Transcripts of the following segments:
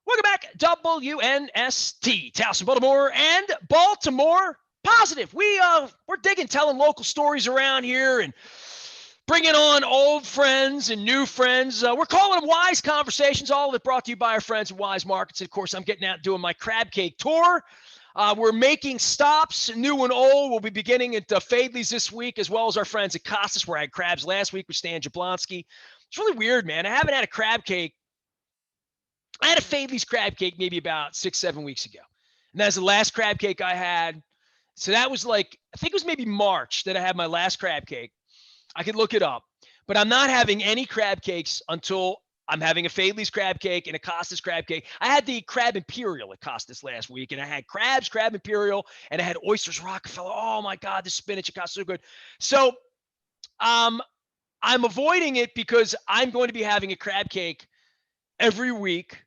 Welcome back, WNST, Towson, Baltimore, and Baltimore Positive. We're digging, telling local stories around here, and bringing on old friends and new friends. We're calling them Wise Conversations. All of it brought to you by our friends at Wise Markets. Of course, I'm getting out doing my crab cake tour. We're making stops, new and old. We'll be beginning at Fadley's this week, as well as our friends at Costas, where I had crabs last week with Stan Jablonski. It's really weird, man. I haven't had a crab cake. I had a Fadley's crab cake maybe about 6-7 weeks ago. And that's the last crab cake I had. So that was like, I think it was maybe March that I had my last crab cake. I could look it up. But I'm not having any crab cakes until I'm having a Fadley's crab cake and a Costas crab cake. I had the crab imperial at Costas last week, and I had crab imperial, and I had oysters Rockefeller. Oh my God, the spinach at Costas is so good. So I'm avoiding it because I'm going to be having a crab cake every week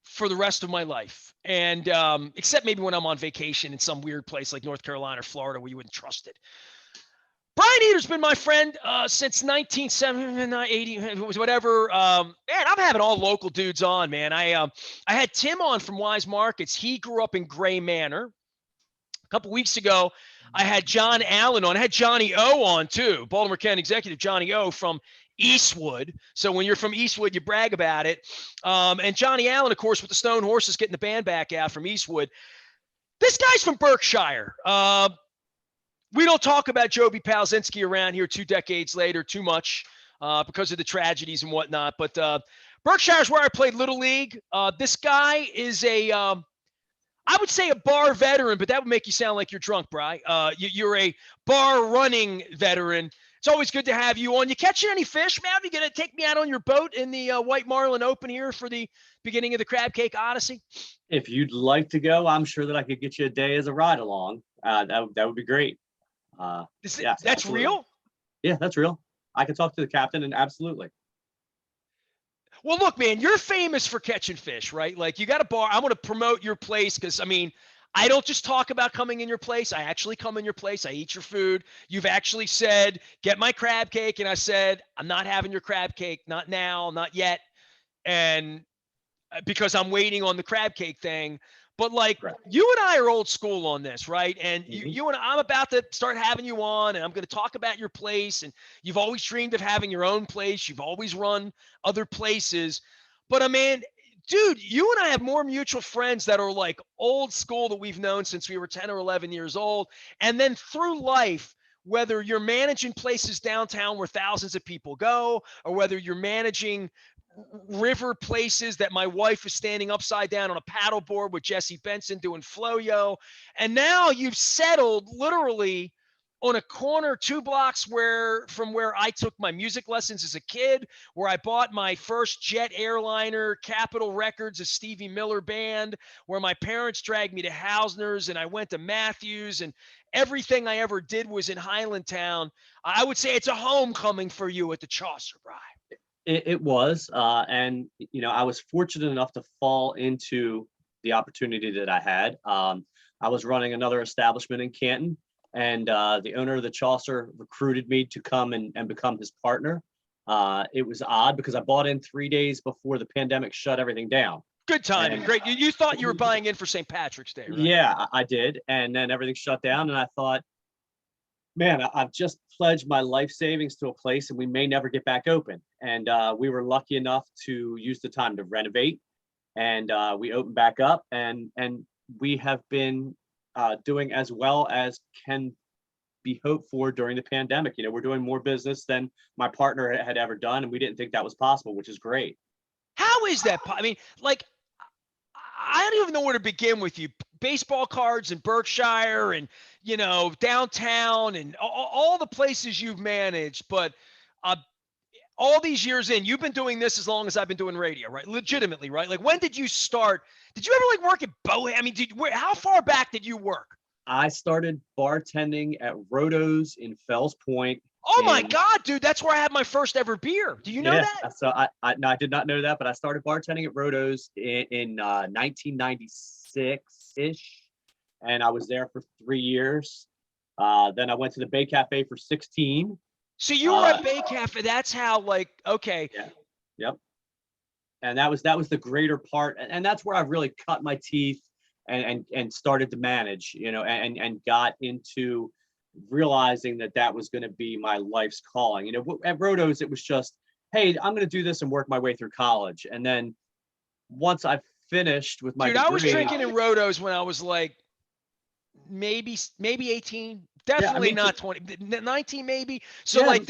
for the rest of my life. And except maybe when I'm on vacation in some weird place like North Carolina or Florida where you wouldn't trust it. Brian Eder's been my friend since 1980, whatever. Man, I'm having all local dudes on, man. I had Tim on from Wise Markets. He grew up in Gray Manor. A couple weeks ago, I had John Allen on. I had Johnny O on too, Baltimore County Executive Johnny O from Eastwood. So when you're from Eastwood, you brag about it. And Johnny Allen, of course, with the Stone Horses, getting the band back out from Eastwood. This guy's from Berkshire. We don't talk about Joby Palczynski around here 2 decades later too much because of the tragedies and whatnot. But Berkshire is where I played Little League. This guy is I would say a bar veteran, but that would make you sound like you're drunk, Bri. You're a bar running veteran. It's always good to have you on. You catching any fish, man? You going to take me out on your boat in the White Marlin Open here for the beginning of the Crab Cake Odyssey? If you'd like to go, I'm sure that I could get you a day as a ride along. That would be great. Yes, that's absolutely. real? Yeah, that's real. I can talk to the captain, and absolutely. Well, look, man, you're famous for catching fish, right? Like, you got a bar. I want to promote your place because, I mean, I don't just talk about coming in your place. I actually come in your place. I eat your food. You've actually said, get my crab cake. And I said, I'm not having your crab cake. Not now, not yet. And because I'm waiting on the crab cake thing. But like, right, you and I are old school on this, right? And you and I'm about to start having you on, and I'm going to talk about your place. And you've always dreamed of having your own place. You've always run other places. But I mean, dude, you and I have more mutual friends that are like old school that we've known since we were 10 or 11 years old. And then through life, whether you're managing places downtown where thousands of people go, or whether you're managing river places that my wife is standing upside down on a paddleboard with Jesse Benson doing flow-yo. And now you've settled literally on a corner 2 blocks from where I took my music lessons as a kid, where I bought my first jet airliner, Capitol Records, a Stevie Miller band, where my parents dragged me to Hausner's and I went to Matthews, and everything I ever did was in Highlandtown. I would say it's a homecoming for you at the Chasseur, Brian. It was, and I was fortunate enough to fall into the opportunity that I had. I was running another establishment in Canton, and the owner of the Chasseur recruited me to come and become his partner. It was odd because I bought in 3 days before the pandemic shut everything down. Good timing, great. You thought you were buying in for St. Patrick's Day, right? Yeah, I did, and then everything shut down, and I thought, man, I've just pledged my life savings to a place and we may never get back open. And we were lucky enough to use the time to renovate, and we opened back up, and we have been doing as well as can be hoped for during the pandemic. We're doing more business than my partner had ever done, and we didn't think that was possible, which is great. How is that? I mean, like, I don't even know where to begin with you. Baseball cards in Berkshire and, downtown and all the places you've managed. But all these years in, you've been doing this as long as I've been doing radio, right? Legitimately, right? Like, when did you start? Did you ever work at Bohem? I mean, how far back did you work? I started bartending at Roto's in Fells Point. Oh my God, dude, that's where I had my first ever beer. Do you know that? So no, I did not know that, but I started bartending at Roto's in 1996-ish, and I was there for 3 years. Then I went to the Bay Cafe for 16. So you were at Bay Cafe. That's how, okay. Yeah. Yep. And that was the greater part, and that's where I really cut my teeth and started to manage, and got into realizing that was going to be my life's calling. At Rotos, it was just, hey, I'm going to do this and work my way through college. And then once I finished with my Dude, I was degree, drinking in Rotos when I was like maybe 18, yeah, I definitely mean, not 20, 19 maybe. So yeah, like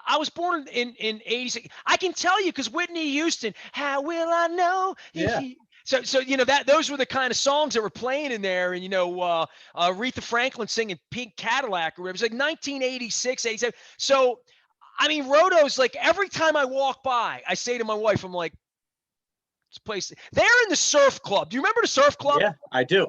I was born in 86. I can tell you because Whitney Houston, how will I know if yeah, you so that those were the kind of songs that were playing in there, and Aretha Franklin singing Pink Cadillac or whatever. It was like 1986, 87. So I mean, Rotos, like every time I walk by, I say to my wife, I'm like, this place, they're in the surf club. Do you remember the surf club? yeah, I do.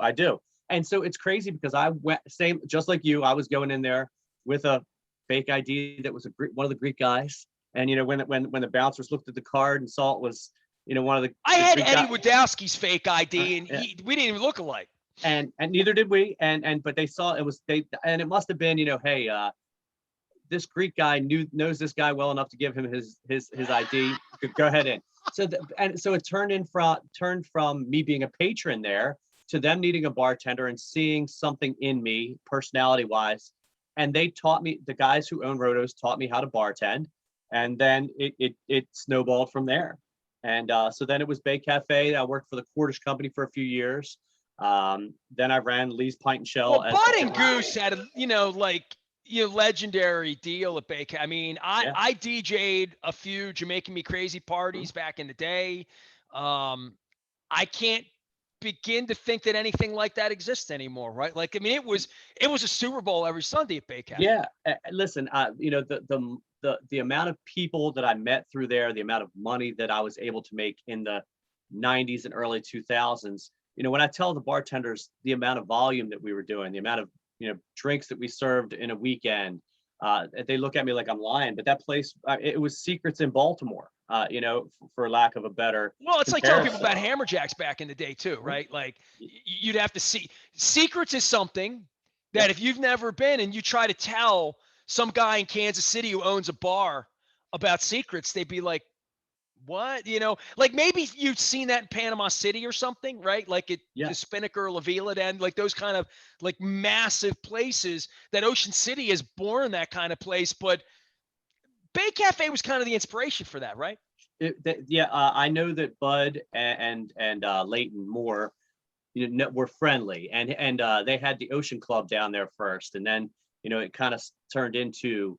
And so it's crazy because I went same, just like you. I was going in there with a fake ID that was one of the Greek guys. And when the bouncers looked at the card and saw it was one of I had Greek Eddie guys, Wadowski's fake ID, and yeah, we didn't even look alike. and neither did we. And but they saw it was and it must have been hey, this Greek guy knows this guy well enough to give him his ID. Go ahead in. So it turned from me being a patron there to them needing a bartender and seeing something in me personality wise. And they taught me, the guys who own Rotos taught me how to bartend. And then it snowballed from there. And so then it was Bay Cafe. I worked for the Cordish Company for a few years. Then I ran Lee's Pint and Shell. Well, Bud and Goose had a legendary deal at Bay Cafe. I mean, I DJ'd a few Jamaican Me Crazy parties back in the day. I can't begin to think that anything like that exists anymore, right? Like, I mean, it was a Super Bowl every Sunday at Bay Cafe. Yeah, listen, the amount of people that I met through there, the amount of money that I was able to make in the 90s and early 2000s. When I tell the bartenders the amount of volume that we were doing, the amount of drinks that we served in a weekend, they look at me like I'm lying. But that place, it was secrets in Baltimore. For lack of a better. Well, it's like telling people about Hammerjacks back in the day too, right? Like you'd have to see. Secrets is something that if you've never been and you try to tell some guy in Kansas City who owns a bar about secrets, they'd be like, what? Like maybe you've seen that in Panama City or something, right? Like the Spinnaker, La Villa, and like those kind of like massive places. That Ocean City is born that kind of place, but Bay Cafe was kind of the inspiration for that, right? I know that Bud and Leighton Moore, were friendly, and they had the Ocean Club down there first, and then it kind of turned into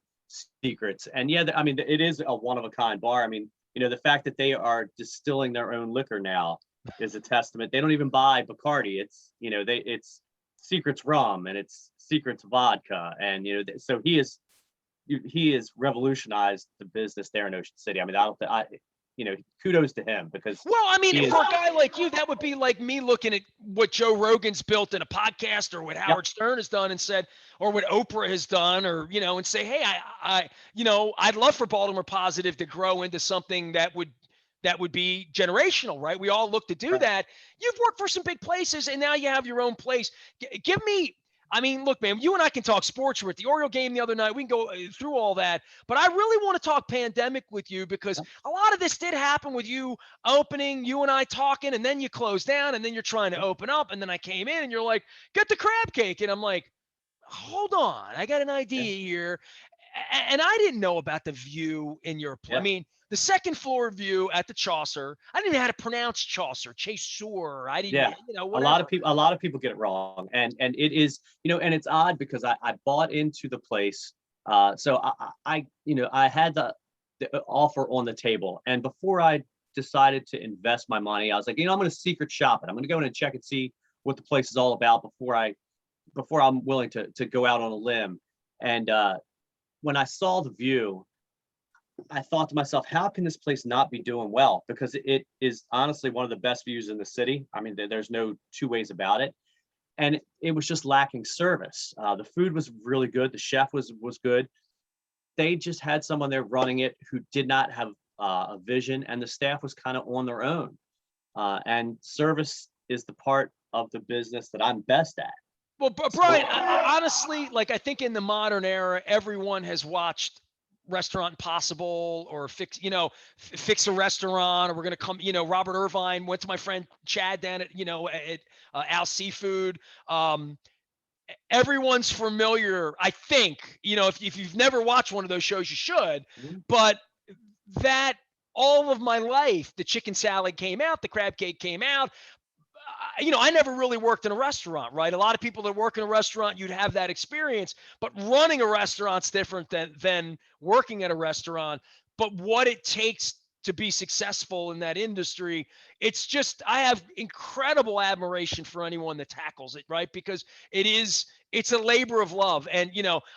Secrets. And I mean, it is a one of a kind bar. I mean, the fact that they are distilling their own liquor now is a testament. They don't even buy Bacardi. It's it's Secrets rum and it's Secrets vodka, and so he has revolutionized the business there in Ocean City. I mean, kudos to him because. Well, I mean, for a guy like you, that would be like me looking at what Joe Rogan's built in a podcast or what Howard Stern has done and said, or what Oprah has done, or, and say, hey, I'd love for Baltimore Positive to grow into something that would be generational, right? We all look to do that. You've worked for some big places and now you have your own place. Give me, I mean, look, man, you and I can talk sports. We're at the Oriole game the other night. We can go through all that. But I really want to talk pandemic with you because a lot of this did happen with you opening, you and I talking, and then you close down, and then you're trying to open up. And then I came in, and you're like, get the crab cake. And I'm like, hold on. I got an idea here. And I didn't know about the view in your place. I mean, the second floor view at the Chasseur. I didn't even know how to pronounce Chasseur, Chasseur. I didn't, whatever. A lot of people get it wrong, and it is, and it's odd because I bought into the place, so I had the offer on the table, and before I decided to invest my money, I was like, I'm going to secret shop it. I'm going to go in and check and see what the place is all about before I'm willing to go out on a limb. And when I saw the view, I thought to myself, how can this place not be doing well? Because it is honestly one of the best views in the city. I mean, there's no two ways about it. And it was just lacking service. The food was really good. The chef was good. They just had someone there running it who did not have a vision, and the staff was kind of on their own. And service is the part of the business that I'm best at. Well, Brian, honestly, like I think in the modern era, everyone has watched Restaurant Impossible or fix a restaurant, or we're going to come, Robert Irvine went to my friend Chad down at Al Seafood. Everyone's familiar, I think, if you've never watched one of those shows, you should, Mhm. but that all of my life, the chicken salad came out, the crab cake came out. I never really worked in a restaurant, right? A lot of people that work in a restaurant, you'd have that experience, but running a restaurant's different than working at a restaurant. But what it takes to be successful in that industry, I have incredible admiration for anyone that tackles it, right? Because it's a labor of love. And,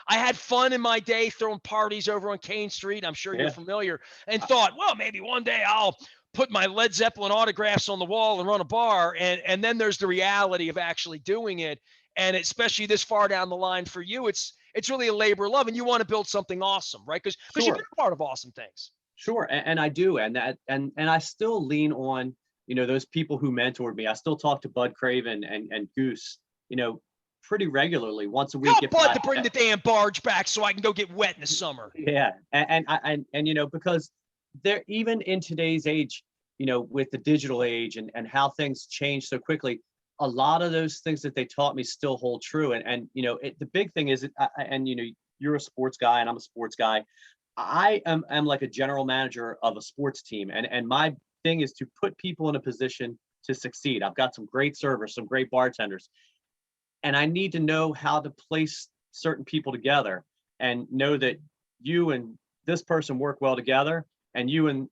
I had fun in my day throwing parties over on Kane Street. I'm sure you're Yeah. familiar, and thought, well, maybe one day I'll put my Led Zeppelin autographs on the wall and run a bar. And then there's the reality of actually doing it. And especially this far down the line for you, it's really a labor of love, and you want to build something awesome, right? Because you've been Sure. a part of awesome things. Sure. And I do. And I still lean on, those people who mentored me. I still talk to Bud Craven and Goose, pretty regularly, once a week. Tell Bud to bring the damn barge back so I can go get wet in the summer. Yeah. And because they're, even in today's age, with the digital age and how things change so quickly, a lot of those things that they taught me still hold true. And the big thing is, you're a sports guy and I'm a sports guy. I am like a general manager of a sports team, and my thing is to put people in a position to succeed. I've got some great servers, some great bartenders, and I need to know how to place certain people together and know that you and this person work well together, and you and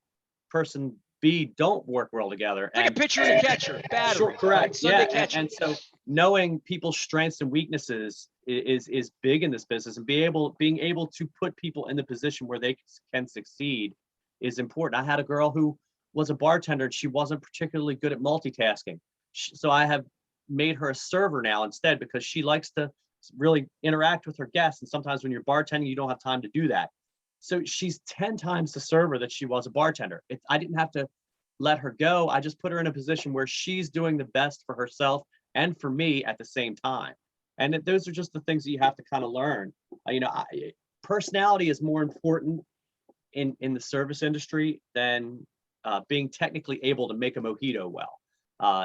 person B don't work well together. Like a pitcher and a catcher, battery. Sure, correct. Sunday Yeah, catcher. and so knowing people's strengths and weaknesses is big in this business, and being able to put people in the position where they can succeed is important. I had a girl who was a bartender and she wasn't particularly good at multitasking, so I have made her a server now instead, because she likes to really interact with her guests, and sometimes when you're bartending you don't have time to do that. So she's 10 times the server that she was a bartender. I didn't have to let her go. I just put her in a position where she's doing the best for herself and for me at the same time. And those are just the things that you have to kind of learn. Personality is more important in the service industry than being technically able to make a mojito well.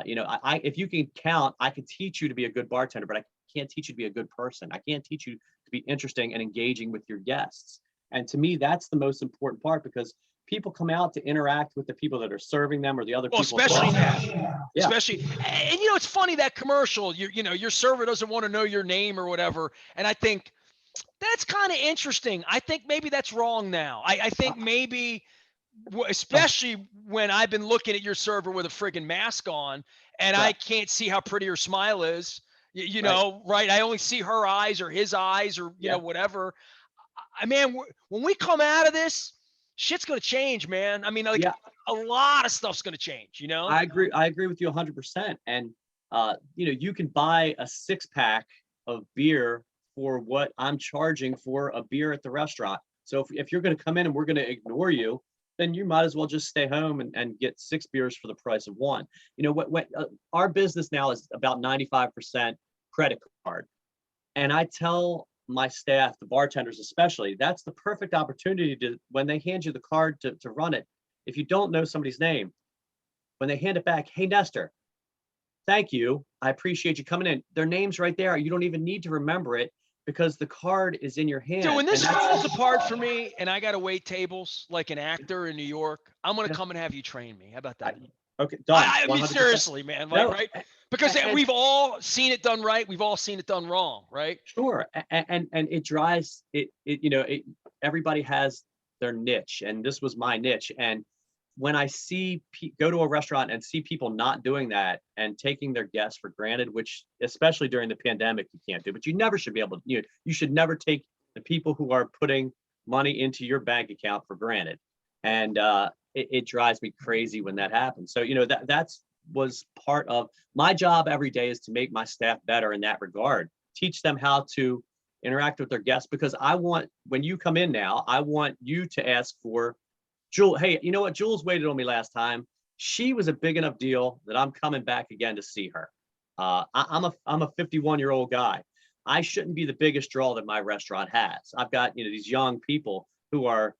If you can count, I can teach you to be a good bartender, but I can't teach you to be a good person. I can't teach you to be interesting and engaging with your guests. And to me, that's the most important part, because people come out to interact with the people that are serving them or the other people. Especially now. Yeah. Especially, and it's funny, that commercial, your server doesn't want to know your name or whatever. And I think that's kind of interesting. I think maybe that's wrong now. I think maybe, especially when I've been looking at your server with a friggin' mask on, and I can't see how pretty her smile is, right? I only see her eyes or his eyes or, whatever. Man, when we come out of this, shit's going to change, man. I mean, a lot of stuff's going to change, I agree with you 100%. And, you can buy a 6-pack of beer for what I'm charging for a beer at the restaurant. So if you're going to come in and we're going to ignore you, then you might as well just stay home and get 6 beers for the price of one. Our business now is about 95% credit card. And I tell my staff, the bartenders especially, that's the perfect opportunity to, when they hand you the card to run it, if you don't know somebody's name, when they hand it back, hey, Nestor, thank you. I appreciate you coming in. Their name's right there. You don't even need to remember it because the card is in your hand. Dude, when this falls apart for me and I got to wait tables like an actor in New York, I'm going to come and have you train me. How about that? Okay, done. I mean, seriously, man, right? Because we've all seen it done right. We've all seen it done wrong, right? Sure. And it drives it, everybody has their niche, and this was my niche. And when I go to a restaurant and see people not doing that and taking their guests for granted, which especially during the pandemic you can't do, but you never should be able to, you should never take the people who are putting money into your bank account for granted. And it drives me crazy when that happens. So, that's was part of my job every day, is to make my staff better in that regard, teach them how to interact with their guests, because when you come in now, I want you to ask for Jewel. Hey, you know what? Jules waited on me last time. She was a big enough deal that I'm coming back again to see her. I'm a 51-year-old guy. I shouldn't be the biggest draw that my restaurant has. I've got, these young people who are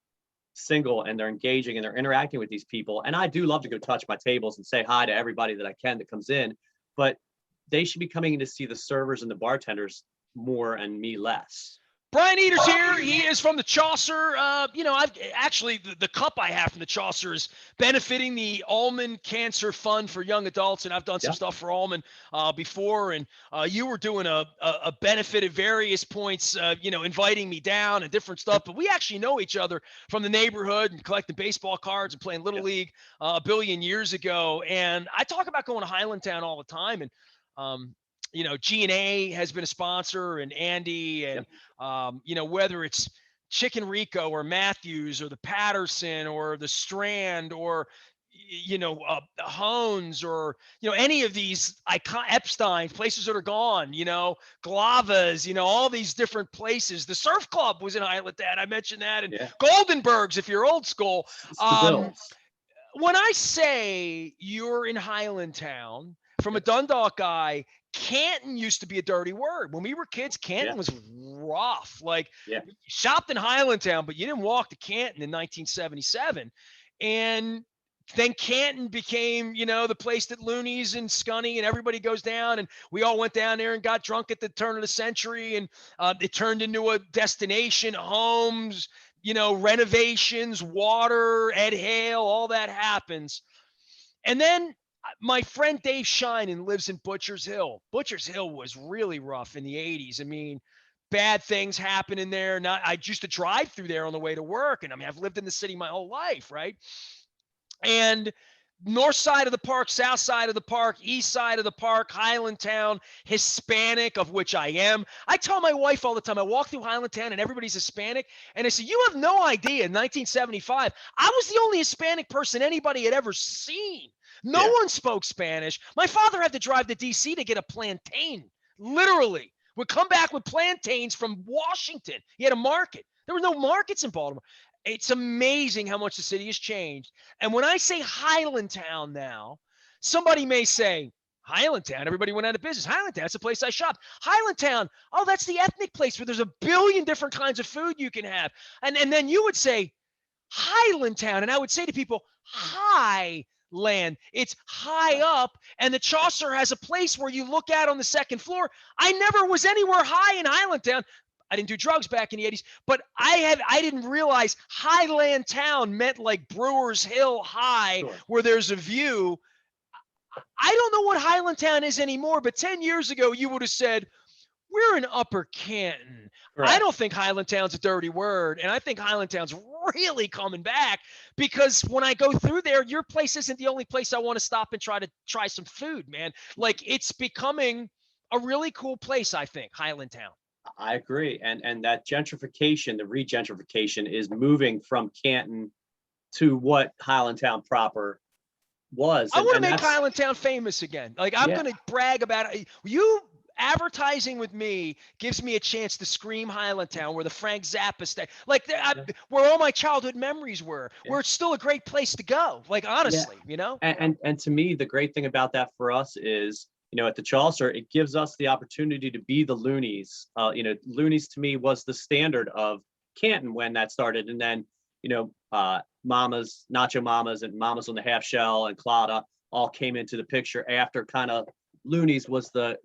single and they're engaging and they're interacting with these people. And I do love to go touch my tables and say hi to everybody that I can that comes in, but they should be coming in to see the servers and the bartenders more and me less. Brian Eder's here. He is from the Chasseur. I've actually the cup I have from the Chasseur is benefiting the Almond Cancer Fund for young adults, and I've done some stuff for Almond before. And you were doing a benefit at various points, inviting me down and different stuff. But we actually know each other from the neighborhood and collecting baseball cards and playing Little League a billion years ago. And I talk about going to Highlandtown all the time, and G&A has been a sponsor, and Andy, and whether it's Chicken Rico or Matthews or the Patterson or the Strand or Hones or any of these Epstein places that are gone, Glavas, all these different places. The Surf Club was in Highlandtown. I mentioned that, and Goldenbergs if you're old school. When I say you're in Highlandtown, from a Dundalk guy, Canton used to be a dirty word. When we were kids, Canton was rough. Like, you shopped in Highlandtown, but you didn't walk to Canton in 1977. And then Canton became, the place that Looney's and Scunny and everybody goes down. And we all went down there and got drunk at the turn of the century. And it turned into a destination, homes, renovations, water, Ed Hale, all that happens. And then my friend Dave Shinen lives in Butchers Hill. Butchers Hill was really rough in the 80s. I mean, bad things happen in there. I used to drive through there on the way to work. And I've lived in the city my whole life, right? And north side of the park, south side of the park, east side of the park, Highlandtown, Hispanic, of which I am. I tell my wife all the time, I walk through Highlandtown and everybody's Hispanic. And I say, you have no idea, in 1975, I was the only Hispanic person anybody had ever seen. No one spoke Spanish. My father had to drive to D.C. to get a plantain, literally. Would come back with plantains from Washington. He had a market. There were no markets in Baltimore. It's amazing how much the city has changed. And when I say Highlandtown now, somebody may say, Highlandtown, everybody went out of business. Highlandtown, that's the place I shopped. Highlandtown, oh, that's the ethnic place where there's a billion different kinds of food you can have. And then you would say, Highlandtown. And I would say to people, Highland. It's high up, and the Chasseur has a place where you look out on the second floor. I never was anywhere high in Highlandtown. I didn't do drugs back in the 80s, but I didn't realize Highlandtown meant like Brewers Hill High, where there's a view. I don't know what Highlandtown is anymore, but 10 years ago, you would have said, we're in Upper Canton. Right. I don't think Highlandtown's a dirty word, and I think Highlandtown's really coming back, because when I go through there, your place isn't the only place I want to stop and try some food, man. Like, it's becoming a really cool place, I think, Highlandtown. I agree. And that gentrification, the regentrification, is moving from Canton to what Highlandtown proper was. I want to make Highlandtown famous again. Like, I'm going to brag about it. You advertising with me gives me a chance to scream Highlandtown, where the Frank Zappa stay, like where all my childhood memories were, where it's still a great place to go. Like, honestly, And to me, the great thing about that for us is, at the Chasseur, it gives us the opportunity to be the Loonies. Loonies to me was the standard of Canton when that started. And then, Mamas, Nacho Mamas, and Mamas on the Half Shell and Clada all came into the picture after kind of Loonies was the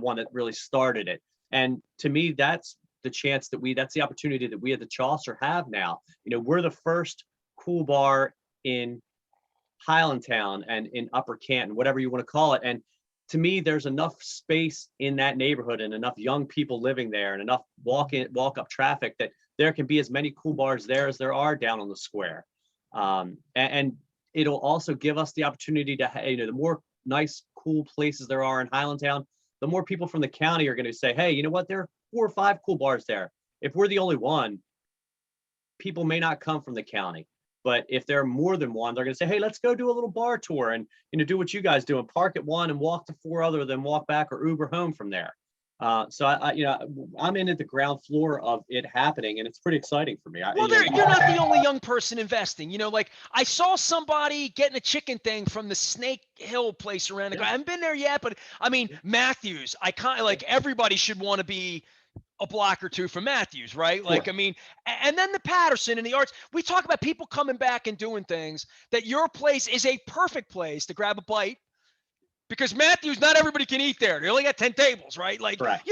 one that really started it. And to me, that's the chance that's the opportunity that we at the Chasseur have now. We're the first cool bar in Highlandtown and in Upper Canton, whatever you want to call it. And to me, there's enough space in that neighborhood and enough young people living there and enough walk up traffic that there can be as many cool bars there as there are down on the square. And it'll also give us the opportunity to, the more nice, cool places there are in Highlandtown, the more people from the county are going to say, hey, you know what? There are 4 or 5 cool bars there. If we're the only one, people may not come from the county. But if there are more than one, they're going to say, hey, let's go do a little bar tour and, do what you guys do and park at one and walk to 4 other, then walk back or Uber home from there. So I'm in at the ground floor of it happening, and it's pretty exciting for me. Well, you're not the only young person investing. Like, I saw somebody getting a chicken thing from the Snake Hill place around the. I haven't been there yet, but I mean, Matthews. I kind of like, everybody should want to be a block or two from Matthews, right? Sure. Like, I mean, and then the Patterson and the Arts. We talk about people coming back and doing things that your place is a perfect place to grab a bite because Matthews, not everybody can eat there. They only got 10 tables, right? Like, Correct.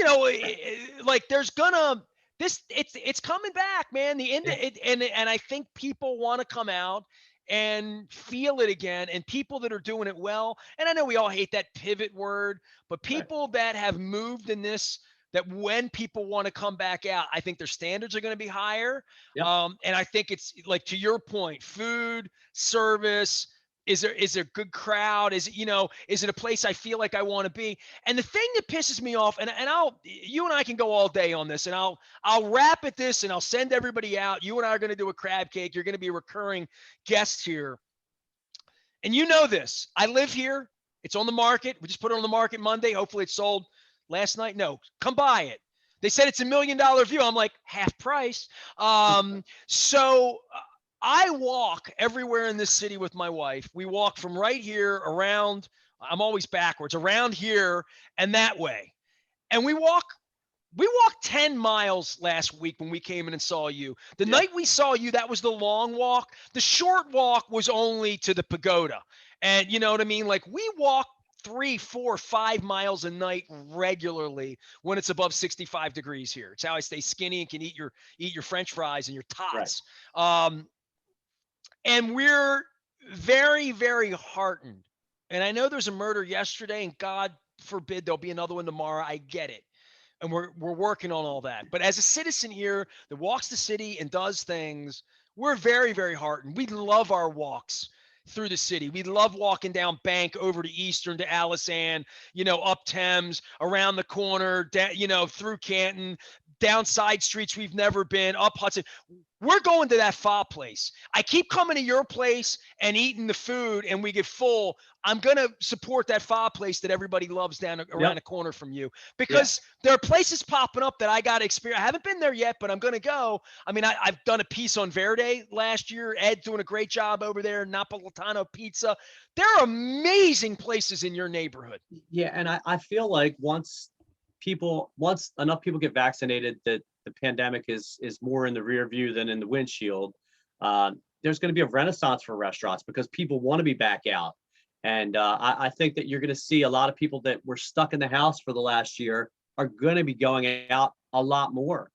like there's gonna it's coming back, man. And I think people want to come out and feel it again, and people that are doing it well. And I know we all hate that pivot word, but people that have moved in this, that when people want to come back out, I think their standards are going to be higher. Yep. And I think it's like, to your point, food, service. Is there a good crowd? Is it, is it a place I feel like I want to be? And the thing that pisses me off, and you and I can go all day on this, and I'll wrap at this and I'll send everybody out. You and I are going to do a crab cake. You're going to be a recurring guest here. And you know this. I live here. It's on the market. We just put it on the market Monday. Hopefully it's sold last night. No, come buy it. They said it's $1 million view. I'm like, half price. So I walk everywhere in this city with my wife. We walk from right here around, I'm always backwards, around here and that way. And we walked 10 miles last week when we came in and saw you. The night we saw you, that was the long walk. The short walk was only to the pagoda. And you know what I mean? Like, we walk 3, 4, 5 miles a night regularly when it's above 65 degrees here. It's how I stay skinny and can eat your French fries and your tots. Right. And we're very, very heartened. And I know there's a murder yesterday, and God forbid there'll be another one tomorrow. I get it. And we're working on all that. But as a citizen here that walks the city and does things, we're very, very heartened. We love our walks through the city. We love walking down Bank over to Eastern to Alisan, up Thames, around the corner, through Canton, down side streets we've never been, up Hudson. We're going to that pho place. I keep coming to your place and eating the food, and we get full. I'm going to support that pho place that everybody loves down around the corner from you, because there are places popping up that I got to experience. I haven't been there yet, but I'm going to go. I mean, I've done a piece on Verde last year. Ed doing a great job over there. Napolitano Pizza. There are amazing places in your neighborhood. Yeah, and I feel like once enough people get vaccinated, that the pandemic is more in the rear view than in the windshield. There's going to be a renaissance for restaurants because people want to be back out. And I think that you're going to see a lot of people that were stuck in the house for the last year are going to be going out a lot more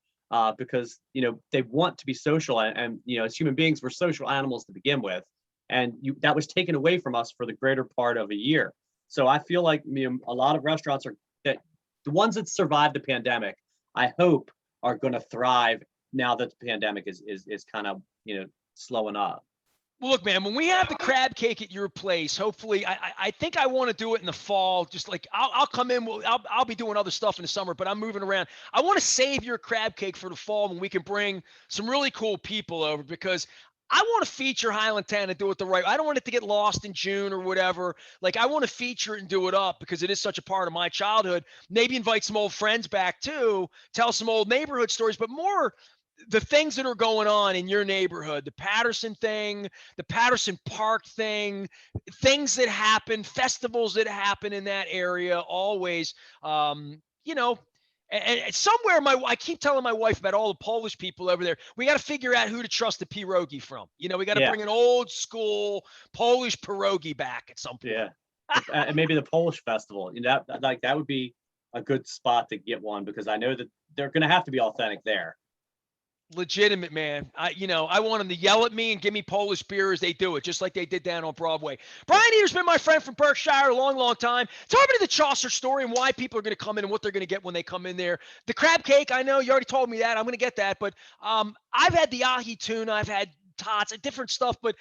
because, they want to be social. And as human beings, we're social animals to begin with. And that was taken away from us for the greater part of a year. So I feel like a lot of restaurants the ones that survived the pandemic, I hope, are going to thrive now that the pandemic is kind of, slowing up. Well, look, man, when we have the crab cake at your place, hopefully, I think I want to do it in the fall. Just like I'll come in, I'll be doing other stuff in the summer, but I'm moving around. I want to save your crab cake for the fall when we can bring some really cool people over, because I want to feature Highlandtown and do it the right way. I don't want it to get lost in June or whatever. Like, I want to feature it and do it up because it is such a part of my childhood. Maybe invite some old friends back too, tell some old neighborhood stories, but more the things that are going on in your neighborhood, the Patterson thing, the Patterson Park thing, things that happen, festivals that happen in that area always, and somewhere I keep telling my wife about all the Polish people over there. We got to figure out who to trust the pierogi from. We got to bring an old school Polish pierogi back at some point. Yeah. And maybe the Polish festival, that would be a good spot to get one, because I know that they're going to have to be authentic there. Legitimate, man. I want them to yell at me and give me Polish beer as they do it, just like they did down on Broadway. Brian Eder's been my friend from Berkshire a long, long time. Tell me the Chasseur story and why people are going to come in and what they're going to get when they come in there. The crab cake, I know you already told me that. I'm going to get that, but I've had the ahi tuna, I've had tots and different stuff, but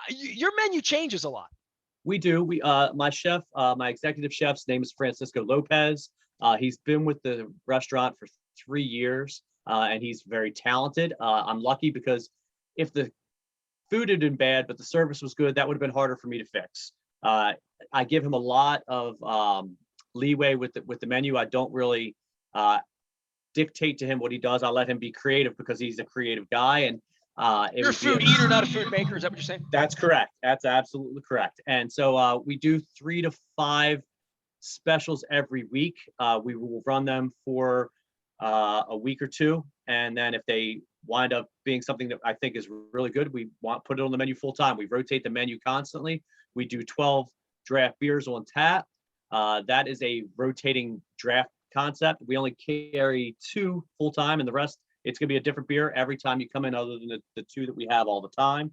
your menu changes a lot. We do. My chef, my executive chef's name is Francisco Lopez. He's been with the restaurant for 3 years. And he's very talented. I'm lucky because if the food had been bad, but the service was good, that would have been harder for me to fix. I give him a lot of leeway with the menu. I don't really dictate to him what he does. I let him be creative because he's a creative guy. And you're a food eater, not a food maker. Is that what you're saying? That's correct. That's absolutely correct. And so we do 3 to 5 specials every week. We will run them for a week or two, and then if they wind up being something that I think is really good, we want put it on the menu full time. We rotate the menu constantly. We do 12 draft beers on tap. That is a rotating draft concept. We only carry 2 full time, and the rest it's going to be a different beer every time you come in, other than the 2 that we have all the time.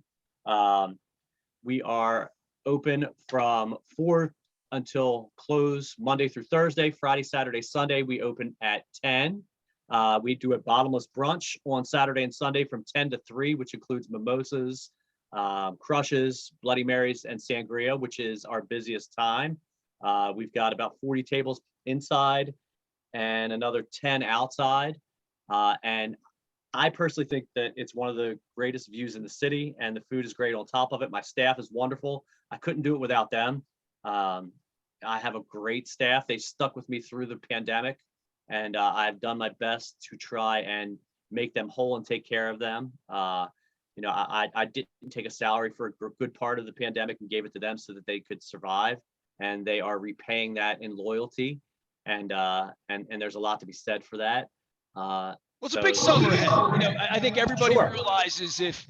We are open from 4 until close Monday through Thursday. Friday, Saturday, Sunday, we open at 10. We do a bottomless brunch on Saturday and Sunday from 10 to 3, which includes mimosas, crushes, Bloody Marys, and sangria, which is our busiest time. We've got about 40 tables inside and another 10 outside. And I personally think that it's one of the greatest views in the city, and the food is great on top of it. My staff is wonderful. I couldn't do it without them. I have a great staff. They stuck with me through the pandemic, and I've done my best to try and make them whole and take care of them. I didn't take a salary for a good part of the pandemic and gave it to them so that they could survive, and they are repaying that in loyalty. And there's a lot to be said for that. Well, it's a big summer ahead. I think everybody Sure. realizes if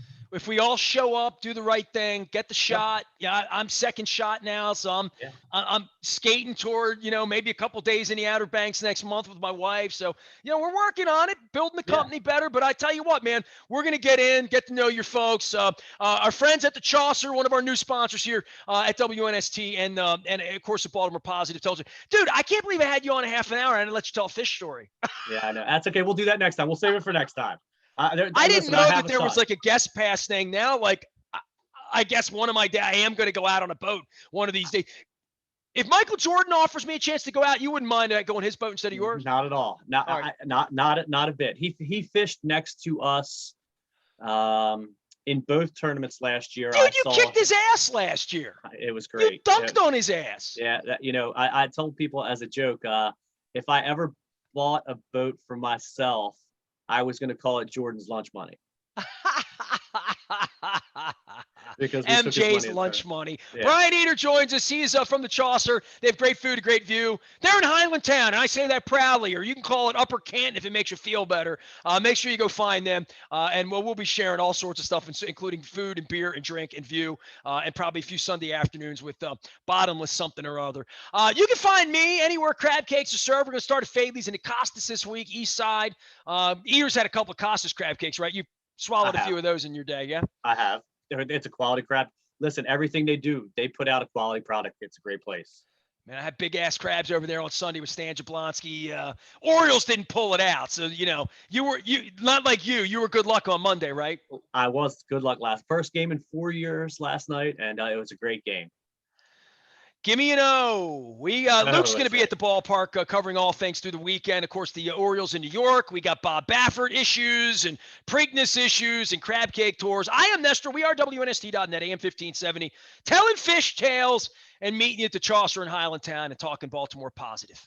we all show up, do the right thing, get the shot. Yeah, I'm second shot now, so I'm skating toward maybe a couple days in the Outer Banks next month with my wife. So we're working on it, building the company better. But I tell you what, man, we're gonna get to know your folks. Our friends at the Chasseur, one of our new sponsors here at WNST, and of course the Baltimore Positive, tells you, dude, I can't believe I had you on a half an hour. I didn't let you tell a fish story. Yeah, I know. That's okay. We'll do that next time. We'll save it for next time. I didn't know that there was like a guest pass thing now. Like, I guess I am going to go out on a boat one of these days. If Michael Jordan offers me a chance to go out, you wouldn't mind going his boat instead of yours? Not at all. Not a bit. He fished next to us in both tournaments last year. Dude, you kicked his ass last year. It was great. You dunked on his ass. Yeah, I told people as a joke, if I ever bought a boat for myself, I was going to call it Jordan's lunch money. Because MJ's lunch money. Yeah. Brian Eder joins us. He's from the Chasseur. They have great food, a great view. They're in Highlandtown, and I say that proudly, or you can call it Upper Canton if it makes you feel better. Make sure you go find them, and we'll be sharing all sorts of stuff, including food and beer and drink and view, and probably a few Sunday afternoons with bottomless something or other. You can find me anywhere crab cakes are served. We're going to start at Fadley's and Costas this week, East Side. Eder's had a couple of Costas crab cakes, right? You swallowed a few of those in your day, yeah? I have. It's a quality crab. Listen, everything they do, they put out a quality product. It's a great place. Man, I had big ass crabs over there on Sunday with Stan Jablonski. Orioles didn't pull it out, so you were not like you were good luck on Monday, right? I was good luck first game in 4 years last night, and it was a great game. Give me an O. Luke's going to be at the ballpark covering all things through the weekend. Of course, the Orioles in New York. We got Bob Baffert issues and Preakness issues and crab cake tours. I am Nestor. We are WNST.net, AM 1570, telling fish tales and meeting you at the Chasseur in Highlandtown and talking Baltimore Positive.